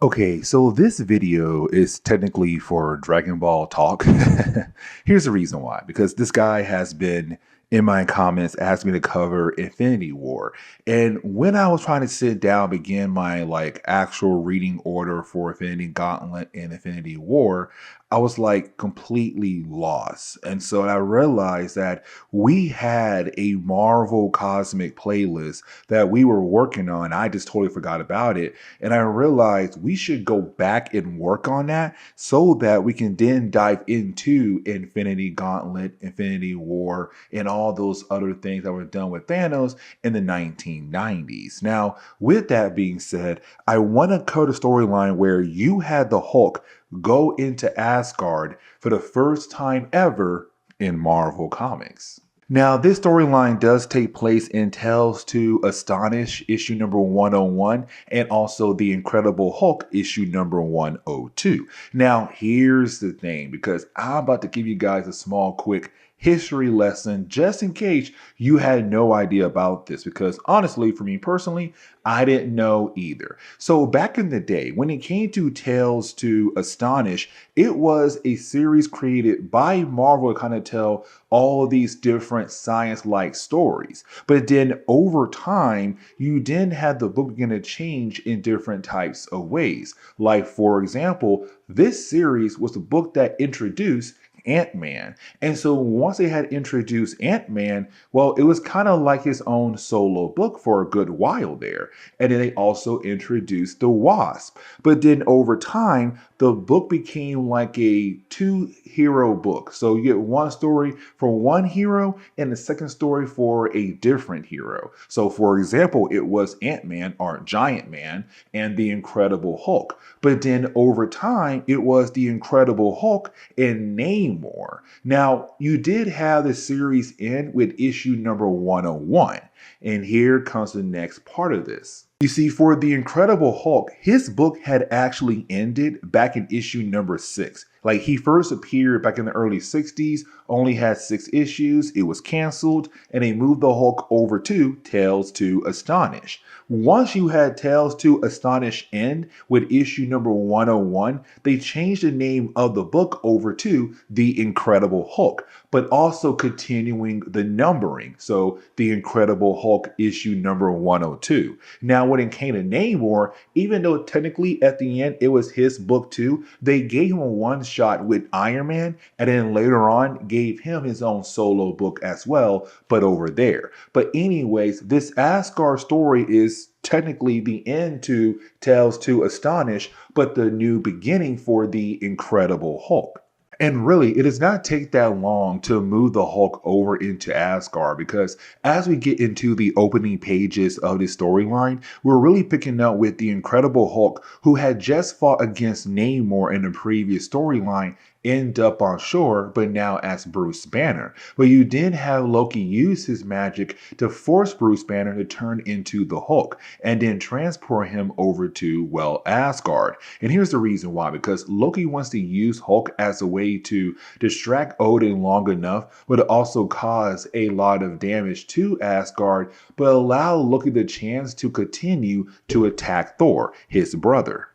Okay, so this video is technically for Dragon Ball Talk. Here's the reason why. Because this guy has been in my comments asking me to cover Infinity War. And when I was trying to sit down, begin my actual reading order for Infinity Gauntlet and Infinity War, I was completely lost. And so I realized that we had a Marvel Cosmic playlist that we were working on. I just totally forgot about it. And I realized we should go back and work on that so that we can then dive into Infinity Gauntlet, Infinity War, and all those other things that were done with Thanos in the 1990s. Now, with that being said, I want to cover the storyline where you had the Hulk go into Asgard for the first time ever in Marvel Comics. Now, this storyline does take place in Tales to Astonish, issue number 101, and also The Incredible Hulk, issue number 102. Now, here's the thing, because I'm about to give you guys a small, quick history lesson just in case you had no idea about this, because honestly, for me personally, I didn't know either. So back in the day, when it came to Tales to Astonish, it was a series created by Marvel to kind of tell all of these different science-like stories. But then over time, you then had the book begin to change in different types of ways. Like, for example, this series was the book that introduced Ant-Man. And so once they had introduced Ant-Man, well, it was kind of like his own solo book for a good while there. And then they also introduced the Wasp. But then over time, the book became like a two-hero book. So you get one story for one hero and the second story for a different hero. So for example, it was Ant-Man or Giant Man and the Incredible Hulk. But then over time, it was the Incredible Hulk and Namor. Now, you did have the series end with issue number 101. And here comes the next part of this. You see, for the Incredible Hulk, his book had actually ended back in issue number 6. Like, he first appeared back in the early 60s, only had 6 issues, it was canceled, and they moved the Hulk over to Tales to Astonish. Once you had Tales to Astonish end with issue number 101, they changed the name of the book over to The Incredible Hulk, but also continuing the numbering. So The Incredible Hulk issue number 102. Now, when it came to Namor, even though technically at the end it was his book too, they gave him a one shot with Iron Man, and then later on gave him his own solo book as well, but over there. But anyways, this Asgard story is technically the end to Tales to Astonish, but the new beginning for the Incredible Hulk. And really, it does not take that long to move the Hulk over into Asgard, because as we get into the opening pages of this storyline, we're really picking up with the Incredible Hulk, who had just fought against Namor in the previous storyline, end up on shore, but now as Bruce Banner. But you did have Loki use his magic to force Bruce Banner to turn into the Hulk and then transport him over to, well, Asgard. And here's the reason why, because Loki wants to use Hulk as a way to distract Odin long enough, but also cause a lot of damage to Asgard, but allow Loki the chance to continue to attack Thor, his brother.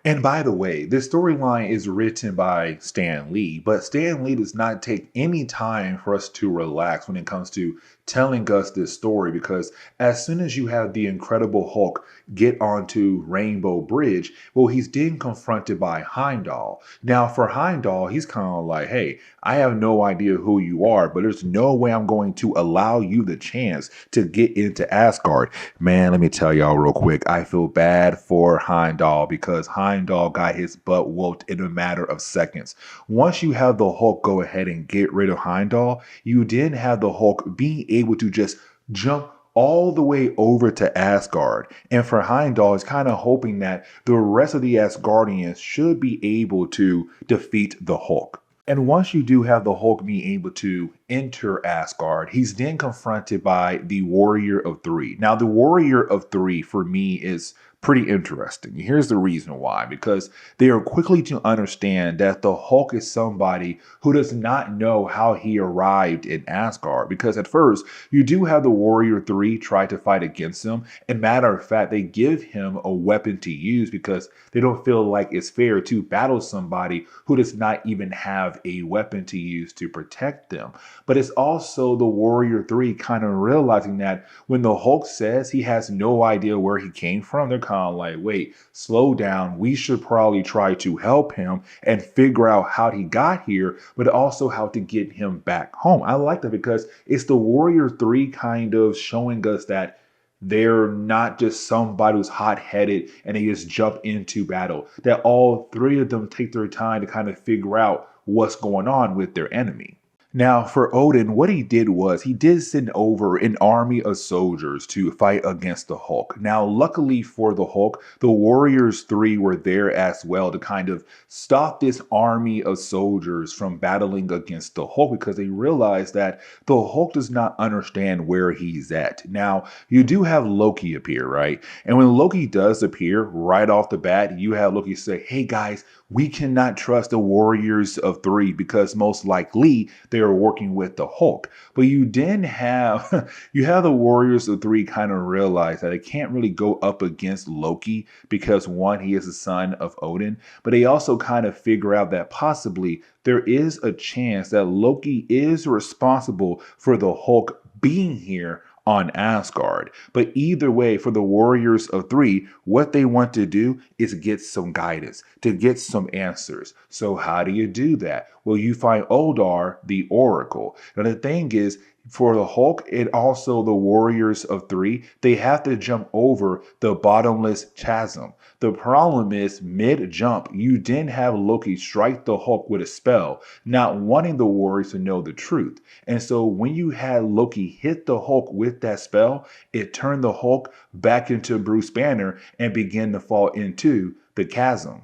And by the way, this storyline is written by Stan Lee, but Stan Lee does not take any time for us to relax when it comes to telling us this story, because as soon as you have the Incredible Hulk get onto Rainbow Bridge, well, he's then confronted by Heimdall. Now, for Heimdall, he's kind of like, hey, I have no idea who you are, but there's no way I'm going to allow you the chance to get into Asgard. Man, let me tell y'all real quick, I feel bad for Heimdall, because Heimdall got his butt whooped in a matter of seconds. Once you have the Hulk go ahead and get rid of Heimdall, you then have the Hulk being able to just jump all the way over to Asgard. And for Heimdall, is kind of hoping that the rest of the Asgardians should be able to defeat the Hulk. And once you do have the Hulk being able to enter Asgard, he's then confronted by the Warrior of Three. Now, the Warrior of Three for me is pretty interesting. Here's the reason why, because they are quickly to understand that the Hulk is somebody who does not know how he arrived in Asgard. Because at first, you do have the Warrior 3 try to fight against him. And matter of fact, they give him a weapon to use because they don't feel like it's fair to battle somebody who does not even have a weapon to use to protect them. But it's also the Warrior 3 kind of realizing that when the Hulk says he has no idea where he came from, they're kind of like, wait, slow down. We should probably try to help him and figure out how he got here, but also how to get him back home. I like that because it's the Warrior 3 kind of showing us that they're not just somebody who's hot-headed and they just jump into battle. That all three of them take their time to kind of figure out what's going on with their enemy. Now, for Odin, what he did was he did send over an army of soldiers to fight against the Hulk. Now, luckily for the Hulk, the Warriors 3 were there as well to kind of stop this army of soldiers from battling against the Hulk because they realized that the Hulk does not understand where he's at. Now, you do have Loki appear, right? And when Loki does appear right off the bat, you have Loki say, hey guys, we cannot trust the Warriors of 3 because most likely they are working with the Hulk. But you then have you have the Warriors of 3 kind of realize that they can't really go up against Loki because one, he is the son of Odin, but they also kind of figure out that possibly there is a chance that Loki is responsible for the Hulk being here on Asgard. But either way, for the Warriors of 3, what they want to do is get some guidance, to get some answers. So how do you do that? Well, you find Odar, the Oracle. Now the thing is, for the Hulk and also the Warriors of 3, they have to jump over the bottomless chasm. The problem is, mid-jump, you then have Loki strike the Hulk with a spell, not wanting the Warriors to know the truth. And so when you had Loki hit the Hulk with that spell, it turned the Hulk back into Bruce Banner and began to fall into the chasm.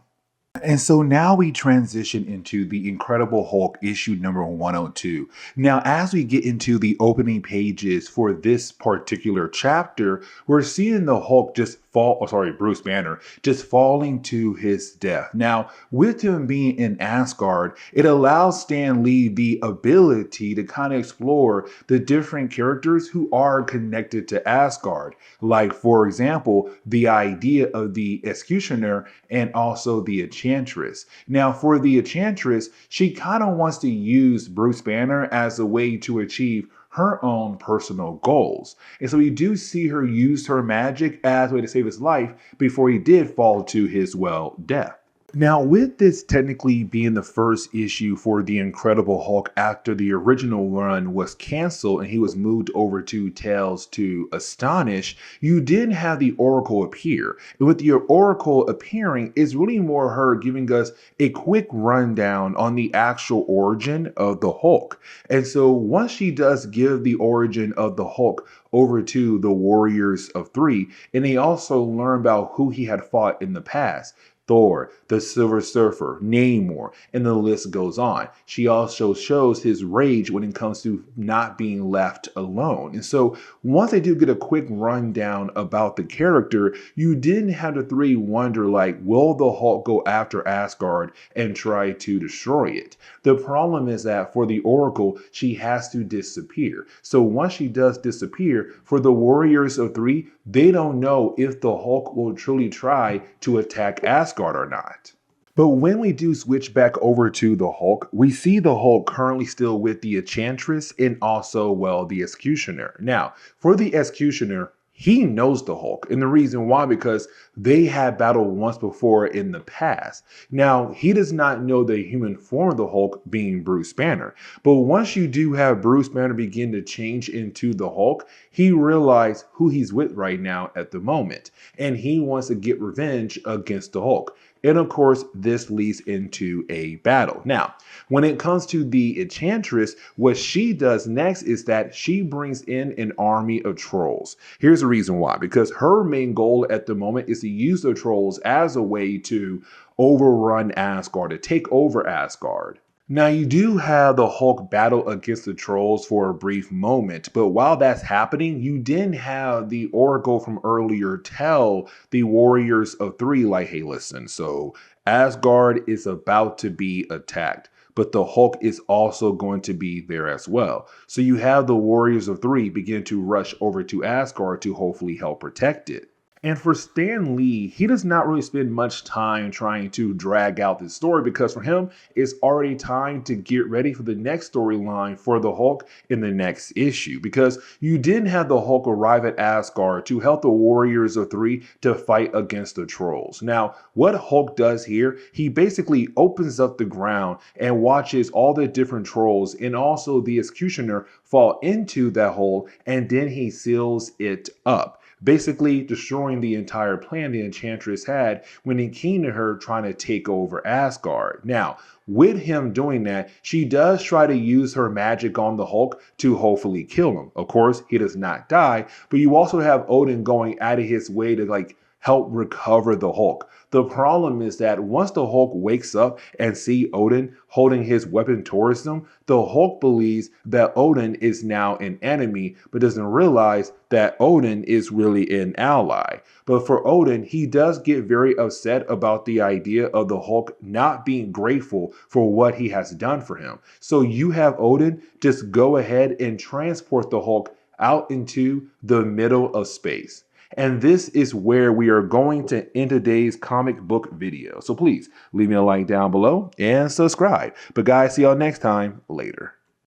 And so now we transition into the Incredible Hulk issue number 102. Now, as we get into the opening pages for this particular chapter, we're seeing the Hulk just Bruce Banner, just falling to his death. Now, with him being in Asgard, it allows Stan Lee the ability to kind of explore the different characters who are connected to Asgard. Like, for example, the idea of the Executioner and also the Enchantress. Now, for the Enchantress, she kind of wants to use Bruce Banner as a way to achieve her own personal goals. And so we do see her use her magic as a way to save his life before he did fall to his, well, death. Now, with this technically being the first issue for the Incredible Hulk after the original run was canceled and he was moved over to Tales to Astonish, you did have the Oracle appear. And with the Oracle appearing, it's really more her giving us a quick rundown on the actual origin of the Hulk. And so once she does give the origin of the Hulk over to the Warriors of 3, and they also learn about who he had fought in the past. Thor, the Silver Surfer, Namor, and the list goes on. She also shows his rage when it comes to not being left alone. And so once they do get a quick rundown about the character, you didn't have the 3 wonder like, will the Hulk go after Asgard and try to destroy it? The problem is that for the Oracle, she has to disappear. So once she does disappear, for the Warriors of 3, they don't know if the Hulk will truly try to attack Asgard or not. But when we do switch back over to the Hulk, we see the Hulk currently still with the Enchantress and also, well, the Executioner. Now, for the Executioner, he knows the Hulk, and the reason why, because they had battled once before in the past. Now, he does not know the human form of the Hulk being Bruce Banner, but once you do have Bruce Banner begin to change into the Hulk, he realizes who he's with right now at the moment, and he wants to get revenge against the Hulk. And of course, this leads into a battle. Now, when it comes to the Enchantress, what she does next is that she brings in an army of trolls. Here's the reason why, because her main goal at the moment is to use the trolls as a way to overrun Asgard, to take over Asgard. Now, you do have the Hulk battle against the trolls for a brief moment, but while that's happening, you didn't have the Oracle from earlier tell the Warriors of Three, like, hey, listen, so Asgard is about to be attacked, but the Hulk is also going to be there as well. So you have the Warriors of Three begin to rush over to Asgard to hopefully help protect it. And for Stan Lee, he does not really spend much time trying to drag out this story because for him, it's already time to get ready for the next storyline for the Hulk in the next issue. Because you didn't have the Hulk arrive at Asgard to help the Warriors of Three to fight against the trolls. Now, what Hulk does here, he basically opens up the ground and watches all the different trolls and also the Executioner fall into that hole, and then he seals it up, basically destroying the entire plan the Enchantress had when it came to her trying to take over Asgard. Now, with him doing that, she does try to use her magic on the Hulk to hopefully kill him. Of course, he does not die, but you also have Odin going out of his way to help recover the Hulk. The problem is that once the Hulk wakes up and see Odin holding his weapon towards him, the Hulk believes that Odin is now an enemy, but doesn't realize that Odin is really an ally. But for Odin, he does get very upset about the idea of the Hulk not being grateful for what he has done for him. So you have Odin just go ahead and transport the Hulk out into the middle of space. And this is where we are going to end today's comic book video. So please leave me a like down below and subscribe. But guys, see y'all next time. Later.